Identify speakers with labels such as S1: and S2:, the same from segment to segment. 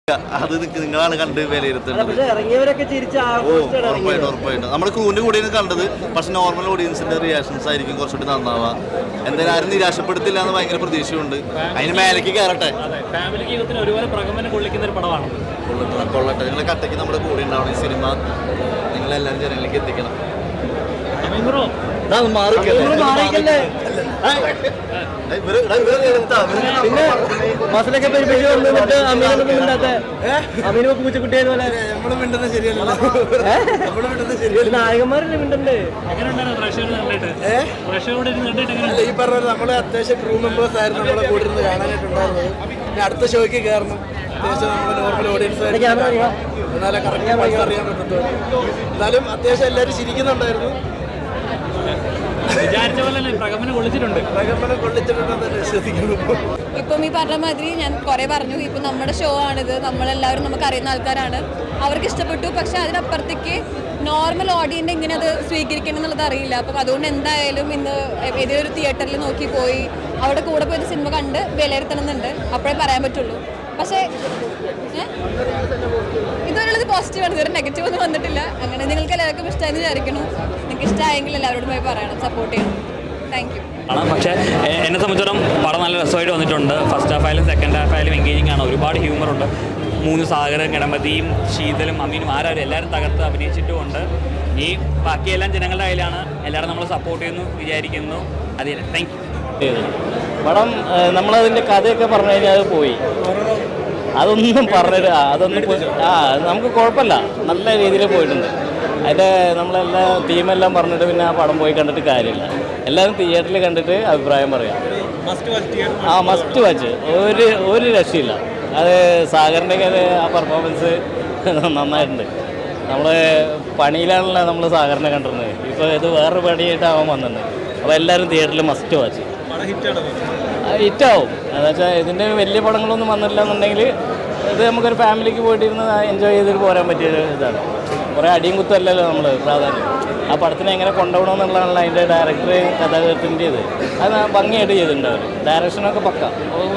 S1: അത് നിങ്ങളാണ് കണ്ട് വിലയിരുത്തേണ്ടത്. ഉറപ്പായിട്ടും നമ്മുടെ ക്രൂവിന്റെ കൂടെയാണ് കണ്ടത്. പക്ഷെ നോർമൽ ഓഡിയൻസിന്റെ റിയാക്ഷൻസ് ആയിരിക്കും കുറച്ചുകൂടി നന്നാവുക. എന്തായാലും ആരും നിരാശപ്പെടുത്തില്ല എന്ന് ഭയങ്കര പ്രതീക്ഷയുണ്ട്. അതിന് മേലേക്ക് കയറട്ടെ. കൊള്ളട്ടെ. നിങ്ങളെ കട്ടയ്ക്ക് നമ്മുടെ കൂടെ ഉണ്ടാവണം. ഈ സിനിമ നിങ്ങളെല്ലാവരും ജനങ്ങളിലേക്ക് എത്തിക്കണം.
S2: പൂച്ചക്കുട്ടിയെ പോലെ നായകന്മാരല്ലേ മിണ്ടണ്ടേ?
S3: ഈ പറഞ്ഞ നമ്മള് അത്യാവശ്യം ക്രൂ മെമ്പേഴ്സ് ആയിരുന്നു നമ്മളെ കൂടെ ഇരുന്ന് കാണാനായിട്ടുണ്ടായിരുന്നത്. പിന്നെ അടുത്ത ഷോയ്ക്ക് കയറണം. അത്യാവശ്യം നമ്മുടെ നോർമൽ ഓഡിയൻസ് എന്നാലും കറക്റ്റ് ഭംഗി അറിയാൻ പറ്റത്തുള്ളൂ. എന്നാലും അത്യാവശ്യം എല്ലാവരും ചിരിക്കുന്നുണ്ടായിരുന്നു.
S4: ഇപ്പം ഈ പറഞ്ഞ മാതിരി ഞാൻ കുറെ പറഞ്ഞു. ഇപ്പം നമ്മുടെ ഷോ ആണിത്, നമ്മളെല്ലാവരും നമുക്ക് അറിയുന്ന ആൾക്കാരാണ്. അവർക്ക് ഇഷ്ടപ്പെട്ടു. പക്ഷെ അതിനപ്പുറത്തേക്ക് നോർമൽ ഓഡിയൻസ് എങ്ങനെ അത് സ്വീകരിക്കണം എന്നുള്ളത് അറിയില്ല. അപ്പം അതുകൊണ്ട് എന്തായാലും ഇന്ന് ഏതൊരു തിയേറ്ററിൽ നോക്കി പോയി അവിടെ കൂടെ പോയി സിനിമ കണ്ട് വിലയിരുത്തണമെന്നുണ്ട്. അപ്പോഴേ പറയാൻ പറ്റുള്ളൂ. പക്ഷേ ഇതുവരെയുള്ളത് പോസിറ്റീവാണ്. ഇതുവരെ നെഗറ്റീവ് ഒന്നും വന്നിട്ടില്ല. അങ്ങനെ നിങ്ങൾക്ക് എല്ലാവർക്കും ഇഷ്ടമായെന്ന് വിചാരിക്കണം. നിങ്ങൾക്ക് ഇഷ്ടമായെങ്കിൽ എല്ലാവരോടും പോയി പറയണം, സപ്പോർട്ട് ചെയ്യണം. Thank you.
S5: പക്ഷേ എന്നെ സംബന്ധിച്ചിടത്തോളം പടം നല്ല രസമായിട്ട് വന്നിട്ടുണ്ട്. ഫസ്റ്റ് ഹാഫ് ആയാലും സെക്കൻഡ് ഹാഫ് ആയാലും എൻഗേജിങ് ആണ്. ഒരുപാട് ഹ്യൂമറുണ്ട്. 3 സാഗരം, ഗണപതിയും ശീതലും അമീനും ആരാരും എല്ലാവരും തകർത്ത് അഭിനയിച്ചിട്ടുമുണ്ട്. ഈ ബാക്കിയെല്ലാം ജനങ്ങളുടെ കയ്യിലാണ്. എല്ലാവരും നമ്മൾ സപ്പോർട്ട് ചെയ്യുന്നു വിചാരിക്കുന്നു. അതെ, താങ്ക് യു.
S2: പടം നമ്മളതിൻ്റെ കഥയൊക്കെ പറഞ്ഞു കഴിഞ്ഞാൽ അത് പോയി. അതൊന്നും പറഞ്ഞിട്ട് നമുക്ക് കുഴപ്പമില്ല. നല്ല രീതിയിൽ പോയിട്ടുണ്ട്. അതിൻ്റെ നമ്മളെല്ലാ ടീമെല്ലാം പറഞ്ഞിട്ട് പിന്നെ ആ പടം പോയി കണ്ടിട്ട് കാര്യമില്ല. എല്ലാവരും തിയേറ്ററിൽ കണ്ടിട്ട് അഭിപ്രായം പറയാം. Must watch. ഒരു രക്ഷയില്ല. അത് സാഗറിൻ്റെ ആ പെർഫോമൻസ് നന്നായിട്ടുണ്ട്. നമ്മൾ പണിയിലാണല്ലോ നമ്മൾ സാഗറിനെ കണ്ടിരുന്നത്. ഇപ്പോൾ ഇത് വേറൊരു പണിയായിട്ടാവാൻ വന്നത്. അപ്പോൾ എല്ലാവരും തിയേറ്ററിൽ മസ്റ്റ് വാച്ച്. ഹിറ്റാവും. എന്ന് വെച്ചാൽ ഇതിൻ്റെ വലിയ പടങ്ങളൊന്നും വന്നില്ല എന്നുണ്ടെങ്കിൽ ഇത് നമുക്കൊരു ഫാമിലിക്ക് പോയിട്ടിരുന്ന് എൻജോയ് ചെയ്തിട്ട് പോരാൻ പറ്റിയ ഇതാണ്. കുറേ അടിയും കുത്തല്ലല്ലോ നമ്മൾ പ്രാധാന്യം. ആ പടത്തിനെ എങ്ങനെ കൊണ്ടുപോകണമെന്നുള്ളതാണല്ലോ അതിൻ്റെ ഡയറക്ടർ കഥാകൃത്തിൻ്റെ ഇത്. അത് ഭംഗിയായിട്ട് ചെയ്തിട്ടുണ്ട് അവർ. ഡയറക്ഷനൊക്കെ പക്ക.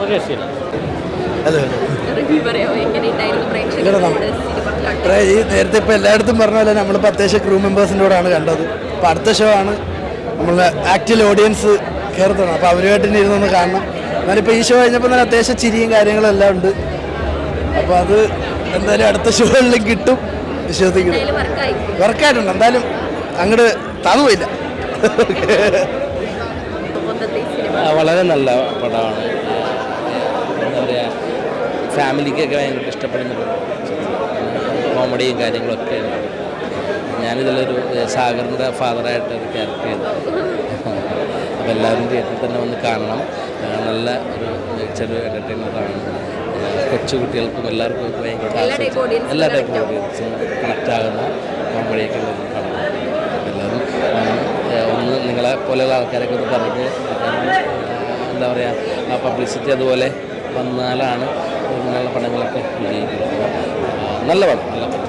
S2: ഒരു രക്ഷയില്ല.
S3: നേരത്തെ ഇപ്പോൾ എല്ലായിടത്തും പറഞ്ഞ പോലെ നമ്മളിപ്പോൾ അത്യാവശ്യം ക്രൂ മെമ്പേഴ്സിൻ്റെ കൂടെയാണ് കണ്ടത്. അപ്പോൾ അടുത്ത ഷോ ആണ് നമ്മളെ ആക്ച്വൽ ഓഡിയൻസ് കയറുന്നത്. അപ്പോൾ അവരുമായിട്ട് തന്നെ ഇരുന്നൊന്ന് കാണണം. എന്നാലിപ്പോൾ ഈ ഷോ കഴിഞ്ഞപ്പോൾ തന്നെ അത്യാവശ്യം ചിരിയും കാര്യങ്ങളും എല്ലാം ഉണ്ട്. അപ്പോൾ അത് എന്തായാലും അടുത്ത ഷോകളിലും കിട്ടും വിശ്വസിക്കുന്നു. വർക്കായിട്ടുണ്ട്. എന്തായാലും അങ്ങോട്ട് തന്നുപോയില്ല.
S6: വളരെ നല്ല പടമാണ്. എന്താ പറയുക, ഫാമിലിക്കൊക്കെ ഭയങ്കര ഇഷ്ടപ്പെടുന്ന കോമഡിയും കാര്യങ്ങളൊക്കെ ഉണ്ട്. ഞാനിതിലൊരു സാഗറിൻ്റെ ഫാദറായിട്ട് ഒരു ക്യാരക്ടർ ചെയ്തു. അപ്പോൾ എല്ലാവരും തിയേറ്ററിൽ തന്നെ വന്ന് കാണണം. നല്ല ഒരു ചെറിയ എൻ്റർടൈനറാണ്. കൊച്ചുകുട്ടികൾക്കും എല്ലാവർക്കും ഭയങ്കര എല്ലാ ടൈപ്പ് ഓഡിയൻസും കണക്റ്റ് ആകുന്ന കോമഡിയൊക്കെ ഉള്ള പടമാണ്. എല്ലാവരും ഒന്ന് നിങ്ങളെ പോലെയുള്ള ആൾക്കാരൊക്കെ ഒന്ന് പറഞ്ഞ് എന്താ പറയുക, ആ പബ്ലിസിറ്റി അതുപോലെ വന്നാലാണ് ഇങ്ങനെയുള്ള പടങ്ങളൊക്കെ വിജയിക്കുന്നത്. നല്ല പടം, നല്ല പടം.